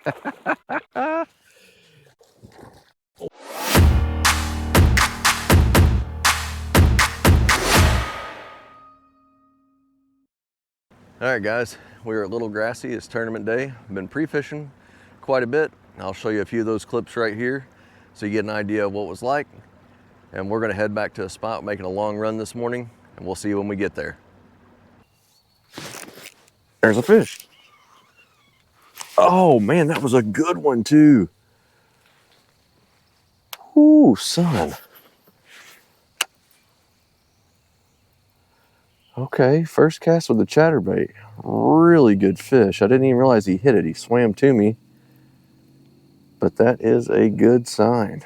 All right, guys, we're at Little Grassy. It's tournament day. I've been pre-fishing quite a bit. I'll show you a few of those clips right here so you get an idea of what it was like. And we're gonna head back to a spot making a long run this morning, and we'll see you when we get there. There's a fish. Oh man, that was a good one too. Ooh, son. Okay, first cast with the chatterbait. Really good fish. I didn't even realize he hit it. He swam to me. But that is a good sign.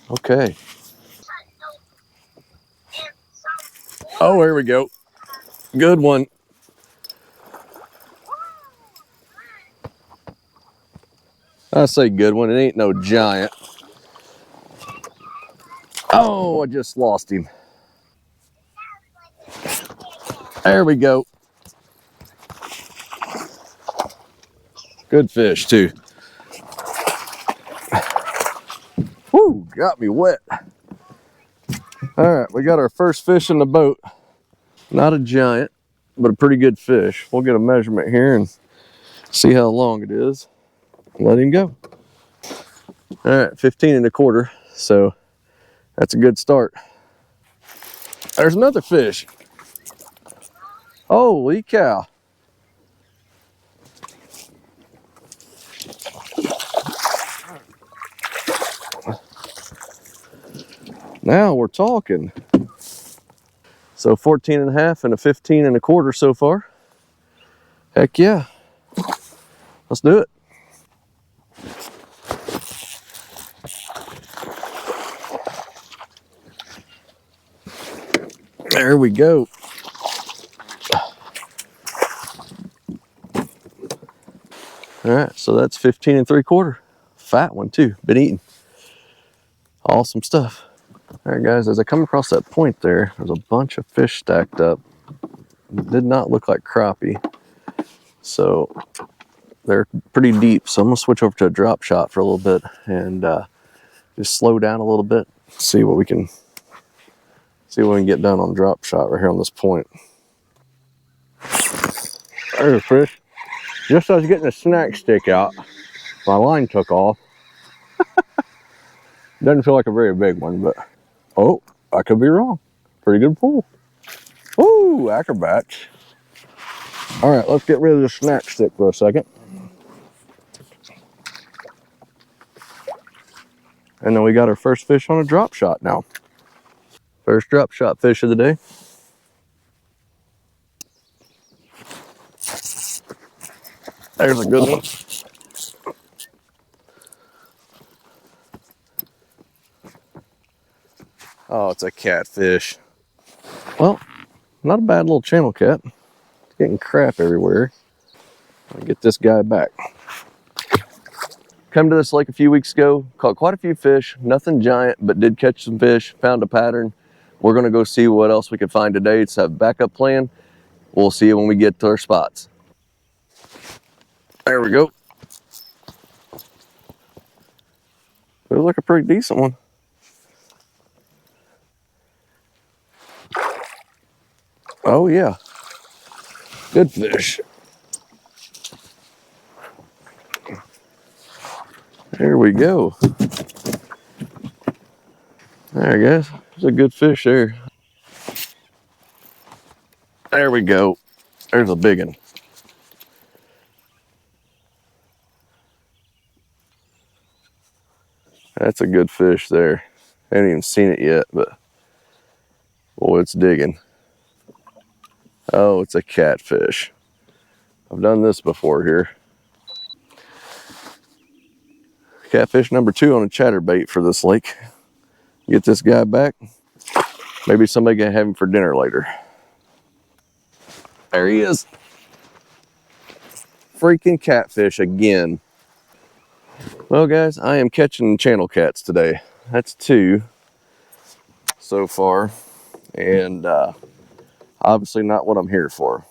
Okay. Oh, here we go. Good one. I say good one. It ain't no giant. Oh, I just lost him. There we go. Good fish too. Whoo, got me wet. All right, we got our first fish in the boat. Not a giant, but a pretty good fish. We'll get a measurement here and see how long it is. Let him go. All right, 15 1/4. So that's a good start. There's another fish. Holy cow. Now we're talking. So 14 1/2 and a 15 1/4 so far. Heck yeah. Let's do it. There we go. All right, so that's 15 3/4. Fat one too, been eating. Awesome stuff. All right, guys, as I come across that point there, there's a bunch of fish stacked up. It did not look like crappie. So they're pretty deep. So I'm gonna switch over to a drop shot for a little bit and just slow down a little bit. See what we can get done on drop shot right here on this point. There's a fish. Just as I was getting the snack stick out, my line took off. Doesn't feel like a very big one, but oh, I could be wrong. Pretty good pull. Ooh, acrobats. All right, let's get rid of the snack stick for a second. And then we got our first fish on a drop shot now. First drop shot fish of the day. There's a good one. Oh, it's a catfish. Well, not a bad little channel cat. It's getting crap everywhere. I'll get this guy back. Come to this lake a few weeks ago, caught quite a few fish, nothing giant, but did catch some fish, found a pattern. We're gonna go see what else we can find today. It's a backup plan. We'll see you when we get to our spots. There we go. Feels like a pretty decent one. Oh yeah, good fish. There we go. There, guys, there's a good fish there. There we go. There's a big one. That's a good fish there. I haven't even seen it yet, but boy, it's digging. Oh, it's a catfish. I've done this before here. Catfish number 2 on a chatterbait for this lake. Get this guy back. Maybe somebody can have him for dinner later. There he is. Freaking catfish again. Well, guys, I am catching channel cats today. That's 2 so far, and obviously not what I'm here for.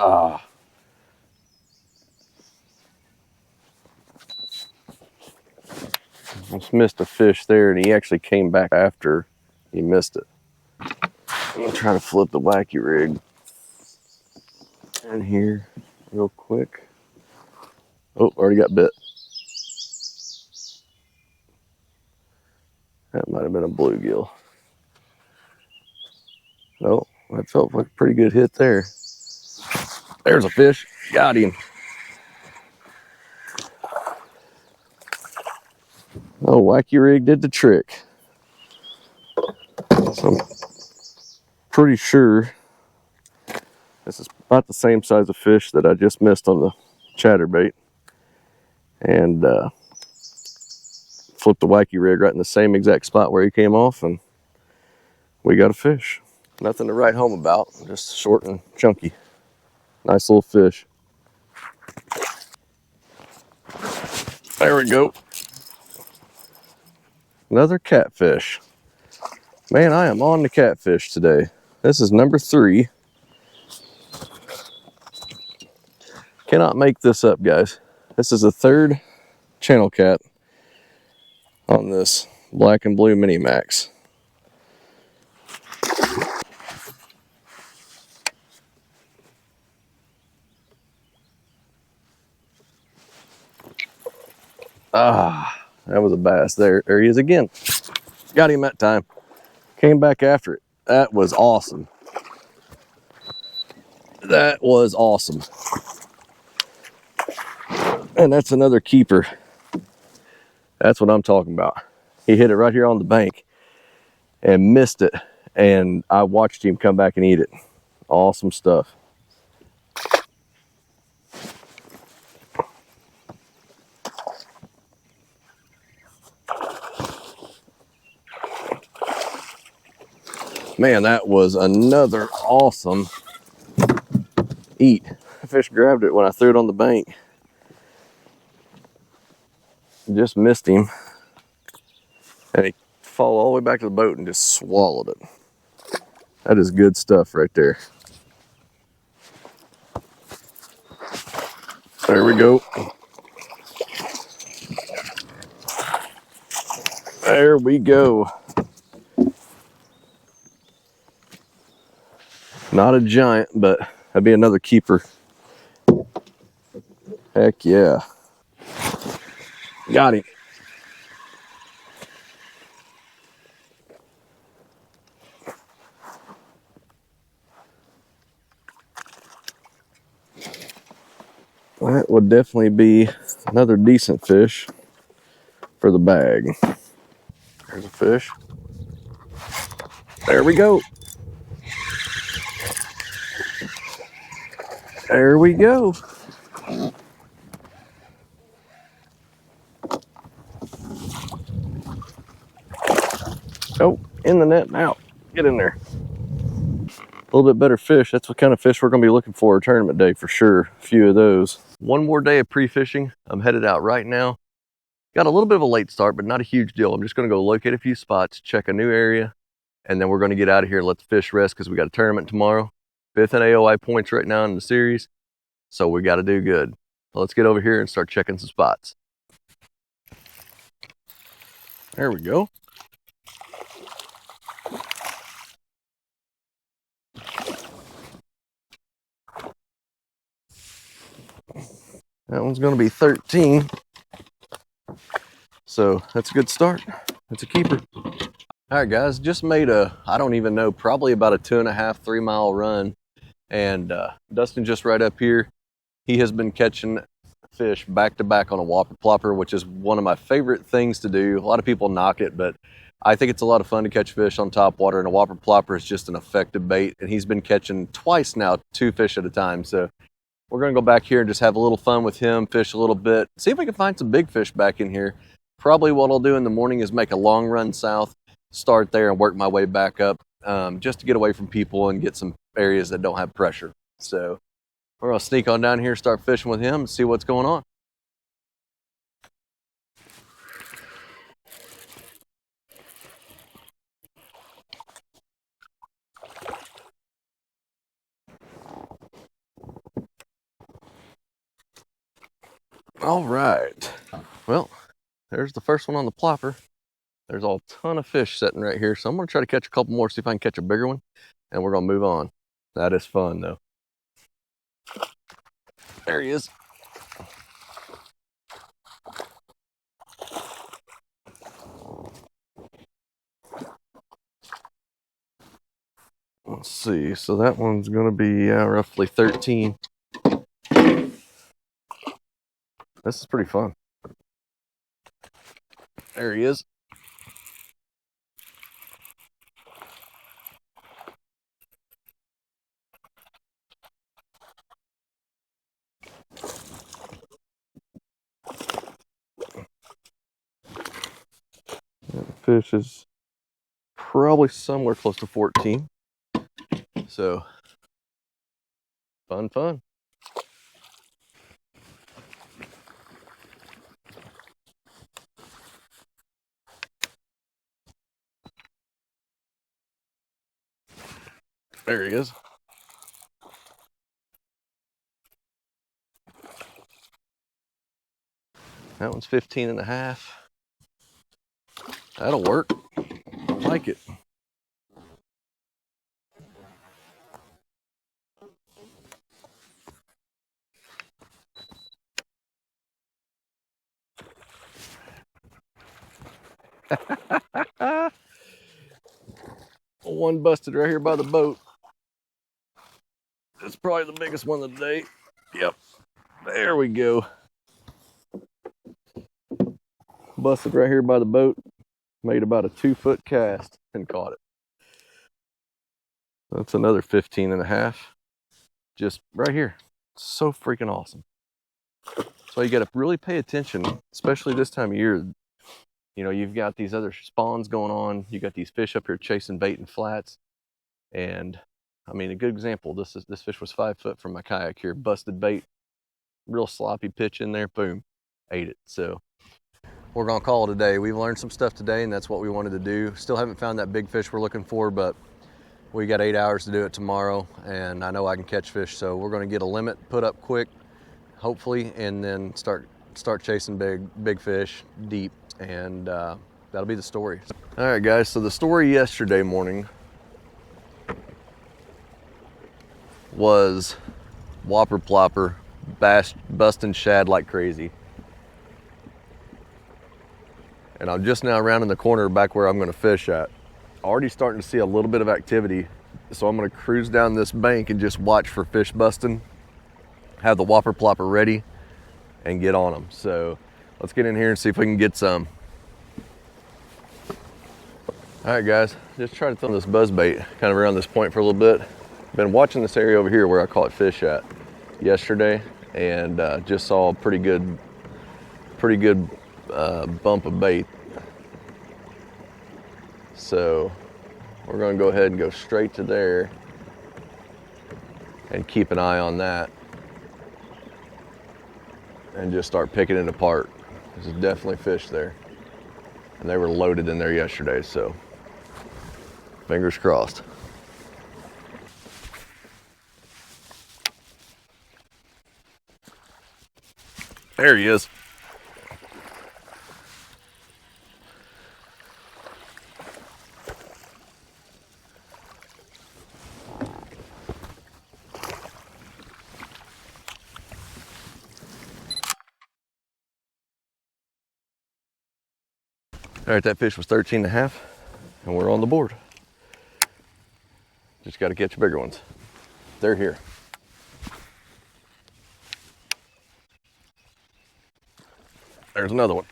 Ah. Just missed a fish there, and he actually came back after he missed it. I'm gonna try to flip the wacky rig in here real quick. Oh, already got bit. That might have been a bluegill. Oh, that felt like a pretty good hit there. There's a fish. Got him. Oh, wacky rig did the trick. So I'm pretty sure this is about the same size of fish that I just missed on the chatterbait. And flipped the wacky rig right in the same exact spot where he came off, and we got a fish. Nothing to write home about, just short and chunky. Nice little fish. There we go. Another catfish. Man, I am on the catfish today. This is number 3. Cannot make this up, guys. This is the 3rd channel cat on this black and blue mini max. Ah, that was a bass. There he is again. Got him that time. Came back after it. That was awesome. That was awesome. And that's another keeper. That's what I'm talking about. He hit it right here on the bank and missed it. And I watched him come back and eat it. Awesome stuff. Man, that was another awesome eat. The fish grabbed it when I threw it on the bank. Just missed him. And he fell all the way back to the boat and just swallowed it. That is good stuff right there. There we go. There we go. Not a giant, but that'd be another keeper. Heck yeah. Got him. That would definitely be another decent fish for the bag. There's a fish. There we go. There we go. Oh, in the net now. Get in there. A little bit better fish. That's what kind of fish we're going to be looking for tournament day for sure. A few of those. One more day of pre-fishing. I'm headed out right now. Got a little bit of a late start, but not a huge deal. I'm just going to go locate a few spots, check a new area, and then we're going to get out of here and let the fish rest because we got a tournament tomorrow. 5th in AOI points right now in the series, so we got to do good. Let's get over here and start checking some spots. There we go. That one's going to be 13. So that's a good start. That's a keeper. All right, guys, just made I don't even know, probably about a 2.5, 3 mile run. And Dustin just right up here. He has been catching fish back to back on a whopper plopper, which is one of my favorite things to do. A lot of people knock it, but I think it's a lot of fun to catch fish on topwater, and a whopper plopper is just an effective bait. And he's been catching twice now, 2 fish at a time. So we're gonna go back here and just have a little fun with him, fish a little bit, see if we can find some big fish back in here. Probably what I'll do in the morning is make a long run south, start there and work my way back up, just to get away from people and get some areas that don't have pressure. So we're gonna sneak on down here, start fishing with him and see what's going on. All right. Well, there's the first one on the plopper. There's a ton of fish sitting right here, so I'm gonna try to catch a couple more, see if I can catch a bigger one, and we're gonna move on. That is fun though. There he is. Let's see, so that one's gonna be roughly 13. This is pretty fun. There he is. The fish is probably somewhere close to 14. So, fun. There he is. That one's 15 and a half. That'll work. I like it. One busted right here by the boat. It's probably the biggest one of the day. Yep. There we go. Busted right here by the boat. Made about a 2-foot cast and caught it. That's another 15 and a half. Just right here. So freaking awesome. So you got to really pay attention, especially this time of year. You know, you've got these other spawns going on. You got these fish up here chasing bait in flats. And I mean, a good example, this fish was 5 foot from my kayak here, busted bait, real sloppy pitch in there, boom, ate it. So we're gonna call it a day. We've learned some stuff today, and that's what we wanted to do. Still haven't found that big fish we're looking for, but we got 8 hours to do it tomorrow, and I know I can catch fish, so we're gonna get a limit put up quick, hopefully, and then start chasing big fish deep, and that'll be the story. All right, guys, so the story yesterday morning was whopper plopper, busting shad like crazy. And I'm just now rounding the corner back where I'm gonna fish at. Already starting to see a little bit of activity. So I'm gonna cruise down this bank and just watch for fish busting, have the whopper plopper ready, and get on them. So let's get in here and see if we can get some. All right, guys, just trying to throw this buzz bait kind of around this point for a little bit. Been watching this area over here where I caught fish at yesterday, and just saw a pretty good bump of bait. So we're gonna go ahead and go straight to there and keep an eye on that and just start picking it apart. There's definitely fish there, and they were loaded in there yesterday, so fingers crossed. There he is. All right, that fish was 13 and a half, and we're on the board. Just got to catch bigger ones. They're here. There's another one.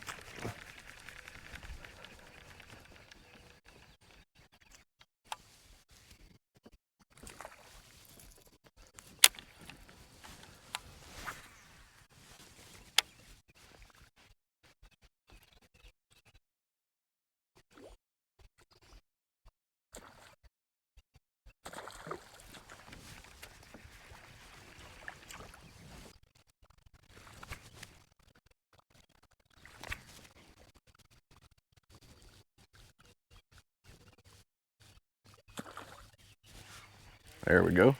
There we go.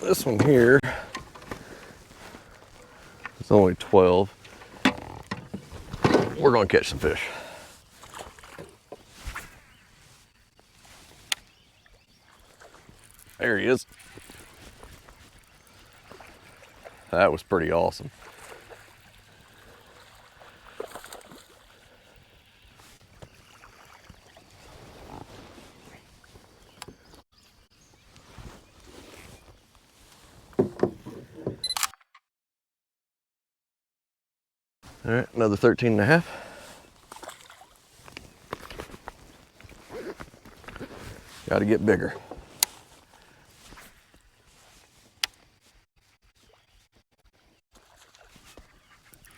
This one here is only 12. We're gonna catch some fish. There he is. That was pretty awesome. All right, another 13 and a half. Got to get bigger.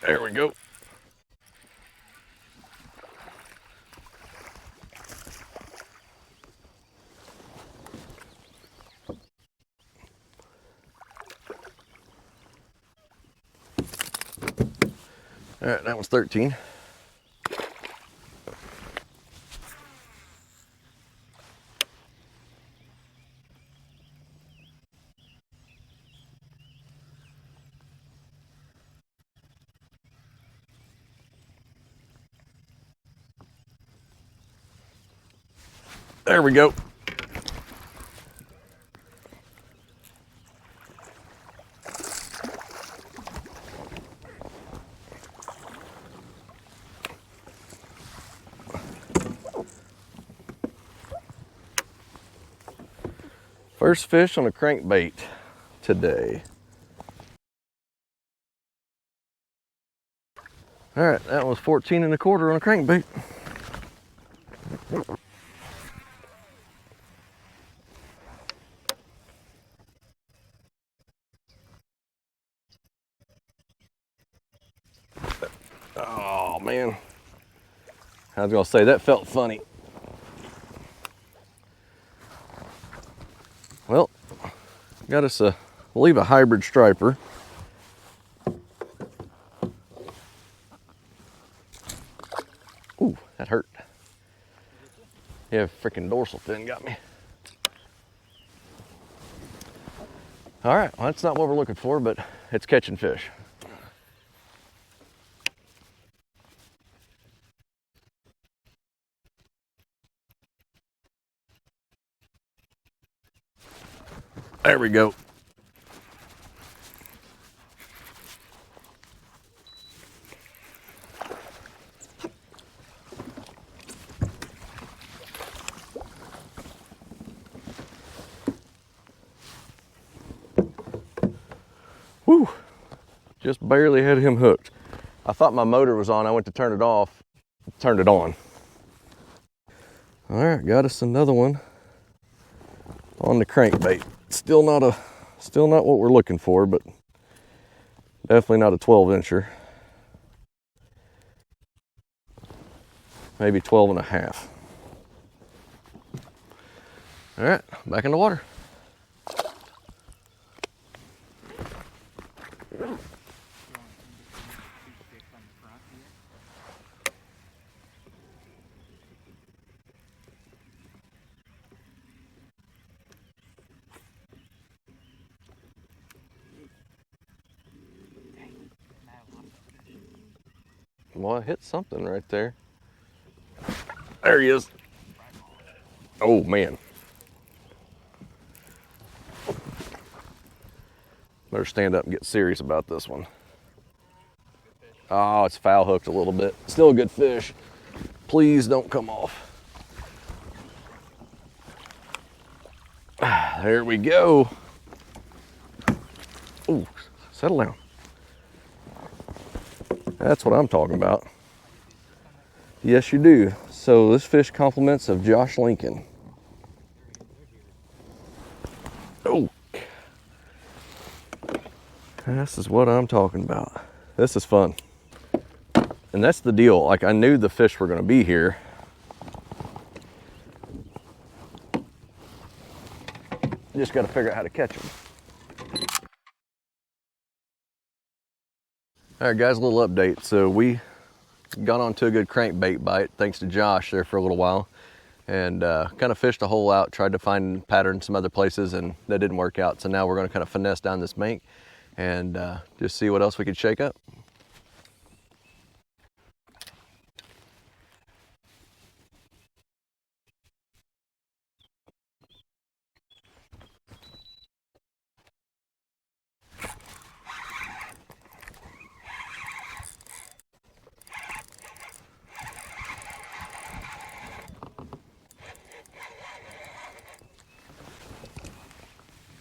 There we go. All right, that was 13. There we go. First fish on a crankbait today. All right, that was 14 and a quarter on a crankbait. Oh man, I was gonna say that felt funny. Well, got us a, I believe, a hybrid striper. Ooh, that hurt. Yeah, freaking dorsal fin got me. All right, well, that's not what we're looking for, but it's catching fish. There we go. Whew, just barely had him hooked. I thought my motor was on. I went to turn it off, turned it on. All right, got us another one on the crankbait. Still not what we're looking for, but definitely not a 12-incher. Maybe 12 and a half. All right, back in the water. Well, I hit something right there. There he is. Oh man. Better stand up and get serious about this one. Oh, it's foul hooked a little bit. Still a good fish. Please don't come off. There we go. Ooh, settle down. That's what I'm talking about. Yes, you do. So this fish compliments of Josh Lincoln. Oh, this is what I'm talking about. This is fun. And that's the deal. Like, I knew the fish were going to be here. Just got to figure out how to catch them. All right, guys, a little update. So we got onto a good crankbait bite thanks to Josh there for a little while. and kind of fished a hole out, tried to find patterns some other places, and that didn't work out. So now we're going to kind of finesse down this bank and just see what else we could shake up.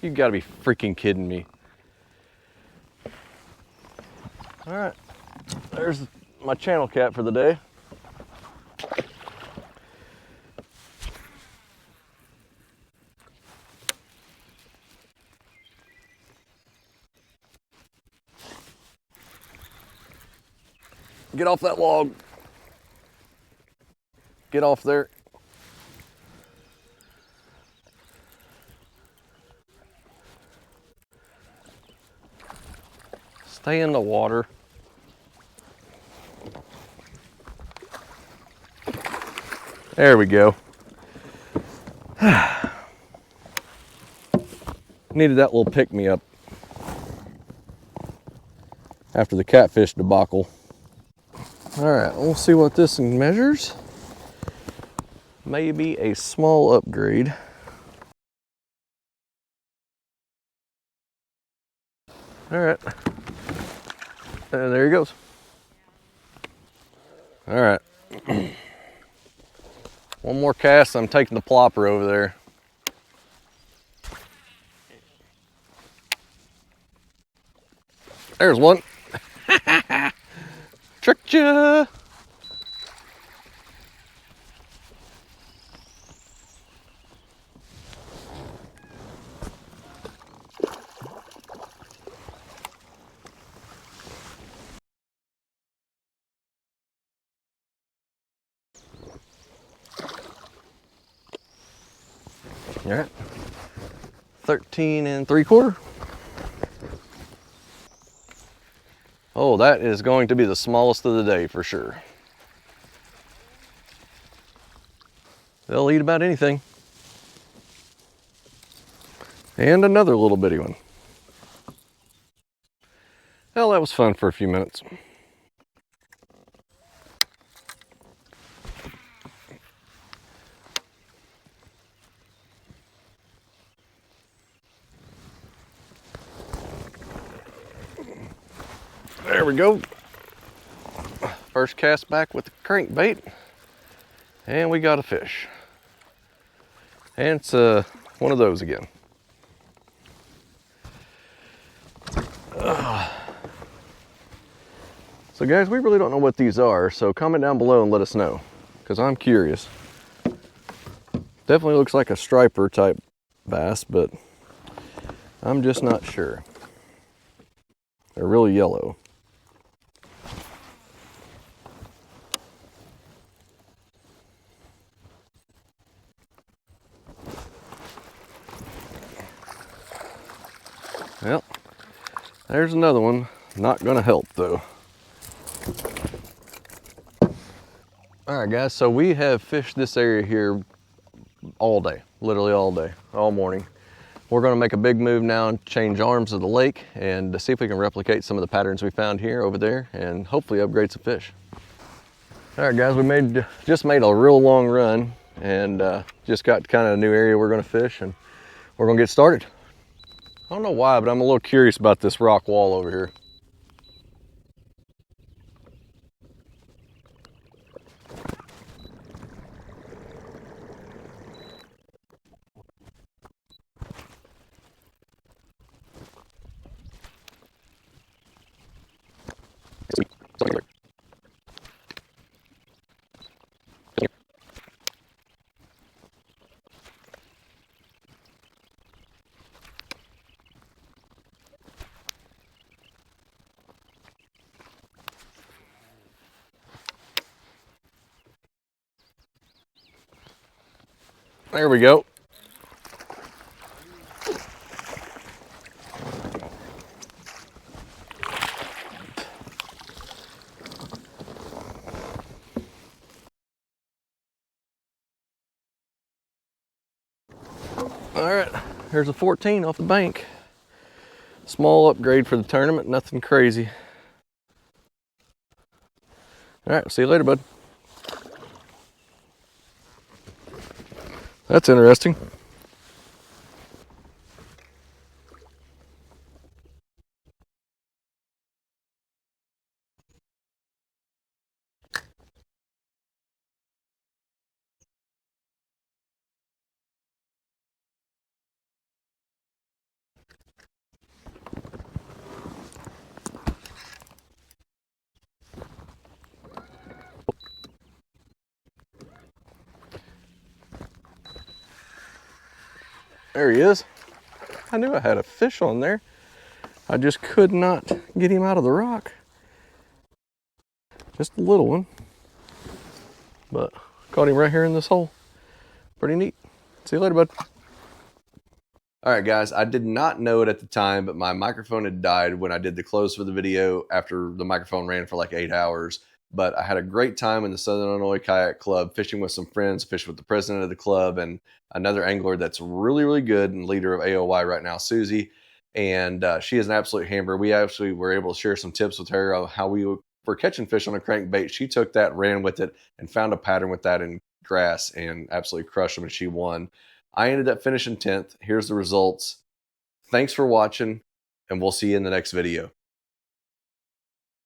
You gotta be freaking kidding me. All right, there's my channel cat for the day. Get off that log. Get off there. Stay in the water. There we go. Needed that little pick-me-up after the catfish debacle. All right, we'll see what this measures. Maybe a small upgrade. All right, and there he goes. All right, one more cast. I'm taking the plopper over there. There's one. Tricked ya. All right, 13 3/4. Oh, that is going to be the smallest of the day for sure. They'll eat about anything. And another little bitty one. Well, that was fun for a few minutes. There we go. First cast back with the crankbait, and we got a fish. And it's one of those again. So guys, we really don't know what these are, so comment down below and let us know, because I'm curious. Definitely looks like a striper type bass, but I'm just not sure. They're really yellow. Well, there's another one. Not gonna help though. All right guys, so we have fished this area here all day, literally all day, all morning. We're gonna make a big move now and change arms of the lake and see if we can replicate some of the patterns we found here over there and hopefully upgrade some fish. All right guys, we just made a real long run and just got kind of a new area we're gonna fish, and we're gonna get started. I don't know why, but I'm a little curious about this rock wall over here. There we go. All right, here's a 14 off the bank. Small upgrade for the tournament, nothing crazy. All right, see you later, bud. That's interesting. There he is. I knew I had a fish on there. I just could not get him out of the rock. Just a little one, but caught him right here in this hole. Pretty neat. See you later, bud. All right, guys, I did not know it at the time, but my microphone had died when I did the close for the video after the microphone ran for like 8 hours. But I had a great time in the Southern Illinois Kayak Club, fishing with some friends, fished with the president of the club and another angler that's really, really good and leader of AOY right now, Susie. And she is an absolute hammer. We actually were able to share some tips with her of how we were catching fish on a crankbait. She took that, ran with it, and found a pattern with that in grass and absolutely crushed them, and she won. I ended up finishing 10th. Here's the results. Thanks for watching, and we'll see you in the next video.